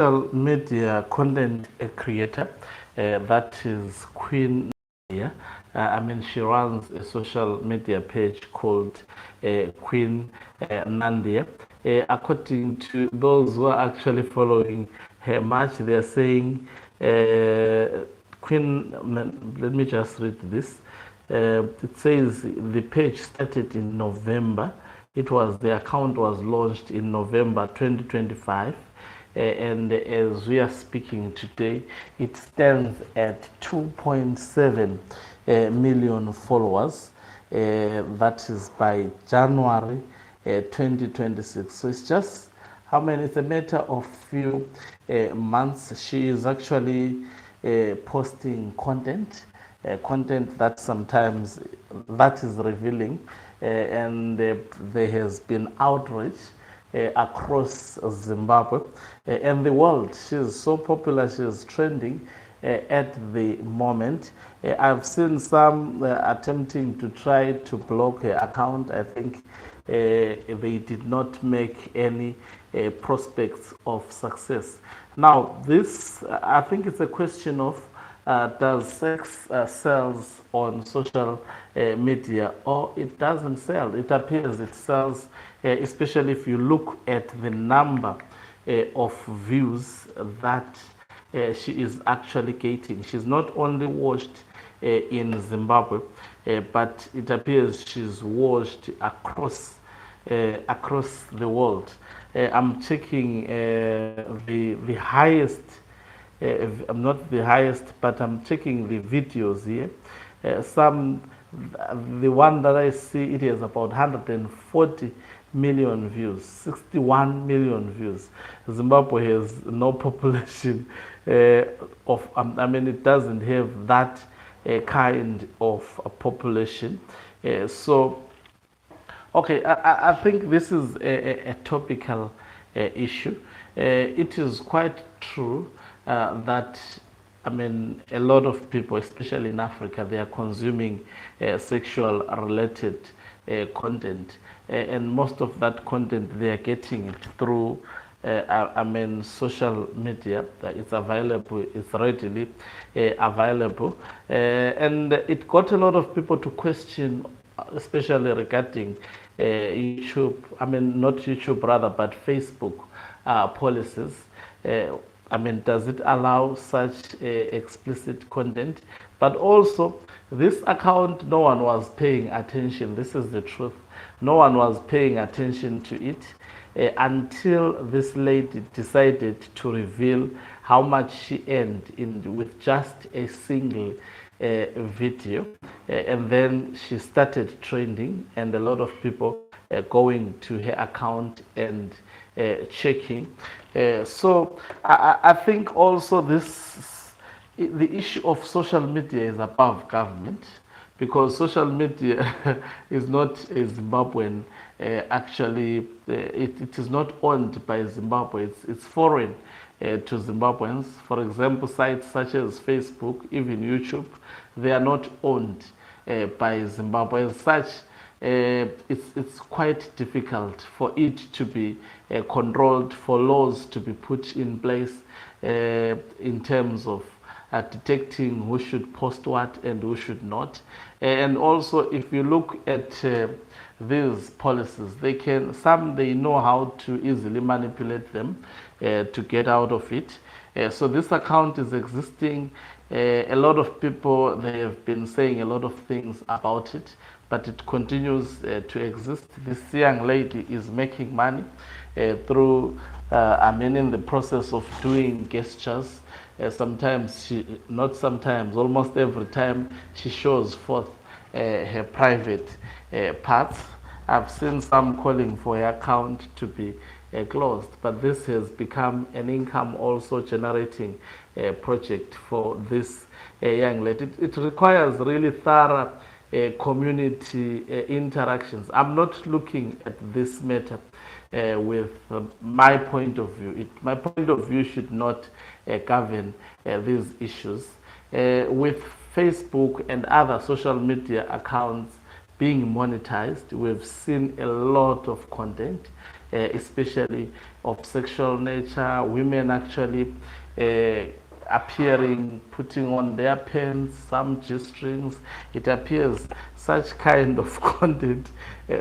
social media content creator, that is Queen Nandia. She runs a social media page called Queen Nandia. According to those who are actually following her match, they're saying let me just read this. It says the page started in November. The account was launched in November 2025. And as we are speaking today, it stands at 2.7 million followers. That is by January 2026. So it's just how many? It's a matter of few months. She is actually posting content that sometimes that is revealing, and there has been outrage across Zimbabwe and the world. She is so popular, she is trending at the moment. I've seen some attempting to try to block her account. I think they did not make any prospects of success. Now, this, I think it's a question of does sex sells on social media, or it doesn't sell? It appears it sells, especially if you look at the number of views that she is actually getting. She's not only watched in Zimbabwe, but it appears she's watched across the world. I'm checking the highest. I'm not the highest, but I'm checking the videos here. The one that I see, it has about 140 million views, 61 million views. Zimbabwe has no population it doesn't have that kind of a population. So, okay, I think this is a topical issue. It is quite true that a lot of people, especially in Africa, they are consuming sexual related content, and most of that content they are getting it through social media. It's available, it's readily available, and it got a lot of people to question, especially regarding YouTube. Not YouTube rather, but Facebook policies. Does it allow such explicit content? But also, this account, no one was paying attention. This is the truth. No one was paying attention to it until this lady decided to reveal how much she earned with just a single video. And then she started trending, and a lot of people going to her account and checking. So I think also the issue of social media is above government, because social media is not a Zimbabwean. Actually, it is not owned by Zimbabwe. It's foreign to Zimbabweans. For example, sites such as Facebook, even YouTube, they are not owned by Zimbabwe. As such, it's quite difficult for it to be controlled, for laws to be put in place in terms of detecting who should post what and who should not. And also, if you look at these policies, they know how to easily manipulate them to get out of it. So this account is existing. A lot of people, they have been saying a lot of things about it, but it continues to exist. This young lady is making money through, in the process of doing gestures. Almost every time she shows forth her private parts. I've seen some calling for her account to be closed, but this has become an income also generating project for this young lady. It requires really thorough community interactions. I'm not looking at this matter with my point of view. My point of view should not govern these issues. With Facebook and other social media accounts being monetized, we've seen a lot of content, especially of sexual nature, women actually appearing, putting on their pants, some G-strings. It appears such kind of content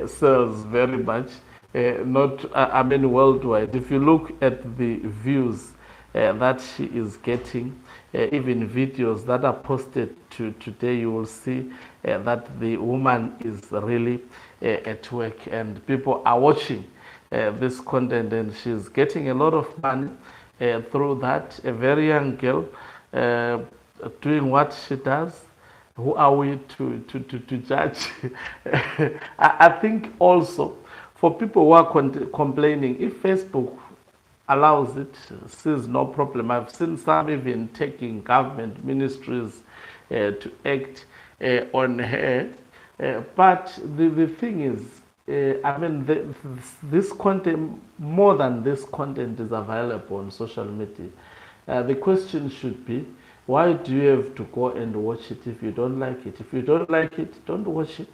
sells very much, not, I mean, worldwide. If you look at the views that she is getting, even videos that are posted to today, you will see that the woman is really at work and people are watching this content, and she's getting a lot of money through that. A very young girl doing what she does. Who are we to judge? I think also for people who are complaining, if Facebook allows it, sees no problem. I've seen some even taking government ministries to act on her. But the thing is, I mean, this content, more than this content is available on social media. The question should be, why do you have to go and watch it if you don't like it? If you don't like it, don't watch it.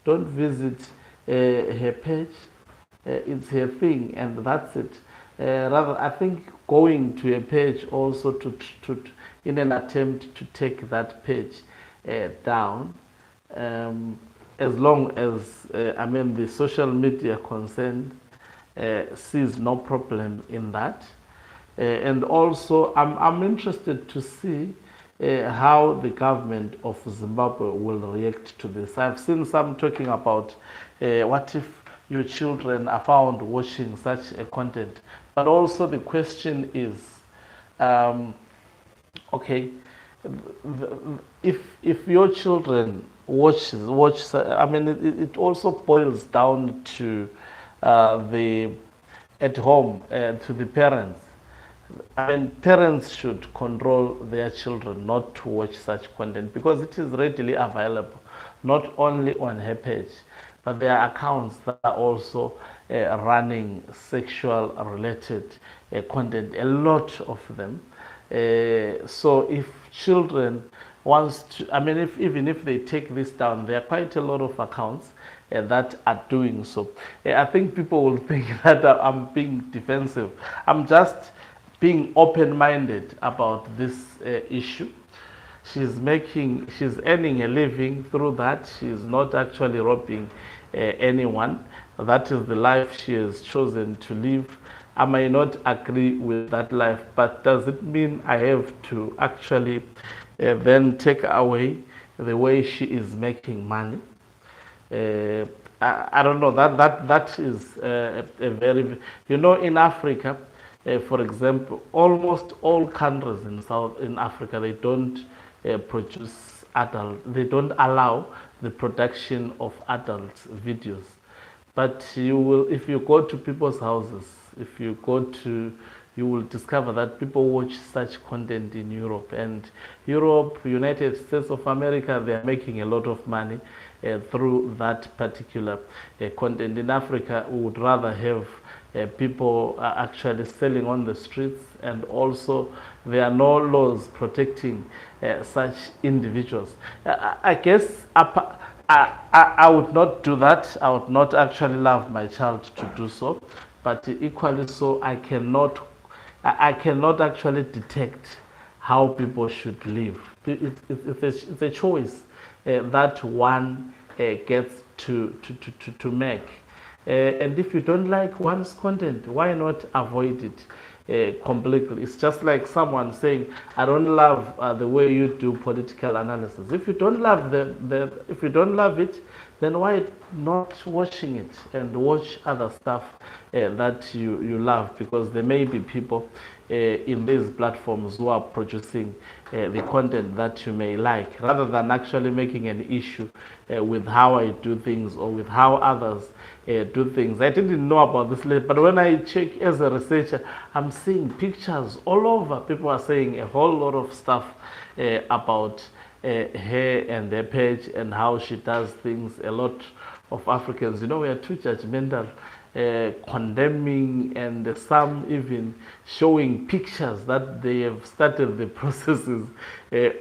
Don't visit her page. It's her thing, and that's it. Rather, I think going to a page also in an attempt to take that page down, as long as I mean the social media concerned sees no problem in that. And also, I'm interested to see how the government of Zimbabwe will react to this. I've seen some talking about what if your children are found watching such a content. But also the question is, okay, if your children watch, I mean, it also boils down to the at home to the parents. I mean, parents should control their children not to watch such content because it is readily available, not only on her page, but there are accounts that are also running sexual related content, a lot of them. So if children wants to, I mean, even if they take this down, there are quite a lot of accounts that are doing so. I think people will think that I'm being defensive. I'm just being open-minded about this issue. She's earning a living through that. She's not actually robbing anyone. That is the life she has chosen to live. I may not agree with that life, but does it mean I have to actually then take away the way she is making money? I don't know. That is a very, in Africa, for example, almost all countries in Africa, they don't produce they don't allow the production of adult videos. But you will, if you go to people's houses, you will discover that people watch such content in Europe. And Europe, United States of America, they are making a lot of money through that particular content. In Africa, we would rather have people actually selling on the streets, and also there are no laws protecting such individuals. I guess I would not do that. I would not actually love my child to do so, but equally so, I cannot actually detect how people should live. It's a choice that one gets to make. And if you don't like one's content, why not avoid it completely? It's just like someone saying, "I don't love the way you do political analysis." If you don't love if you don't love it, then why not watching it and watch other stuff that you love? Because there may be people in these platforms who are producing the content that you may like, rather than actually making an issue with how I do things or with how others do things. I didn't know about this later, but when I check as a researcher, I'm seeing pictures all over. People are saying a whole lot of stuff about her and their page and how she does things. A lot of Africans, we are too judgmental, condemning, and some even showing pictures that they have started the processes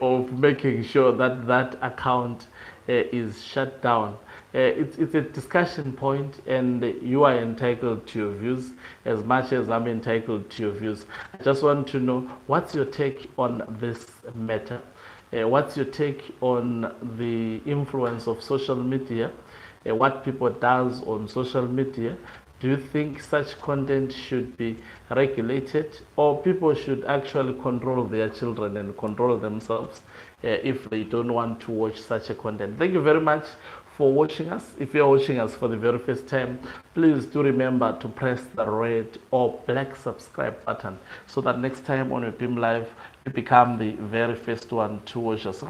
of making sure that account is shut down. it's a discussion point, and you are entitled to your views as much as I'm entitled to your views. I just want to know, what's your take on this matter? What's your take on the influence of social media? What people does on social media? Do you think such content should be regulated, or people should actually control their children and control themselves if they don't want to watch such a content? Thank you very much for watching us. If you're watching us for the very first time, please do remember to press the red or black subscribe button so that next time on your Pim Live, you become the very first one to watch us.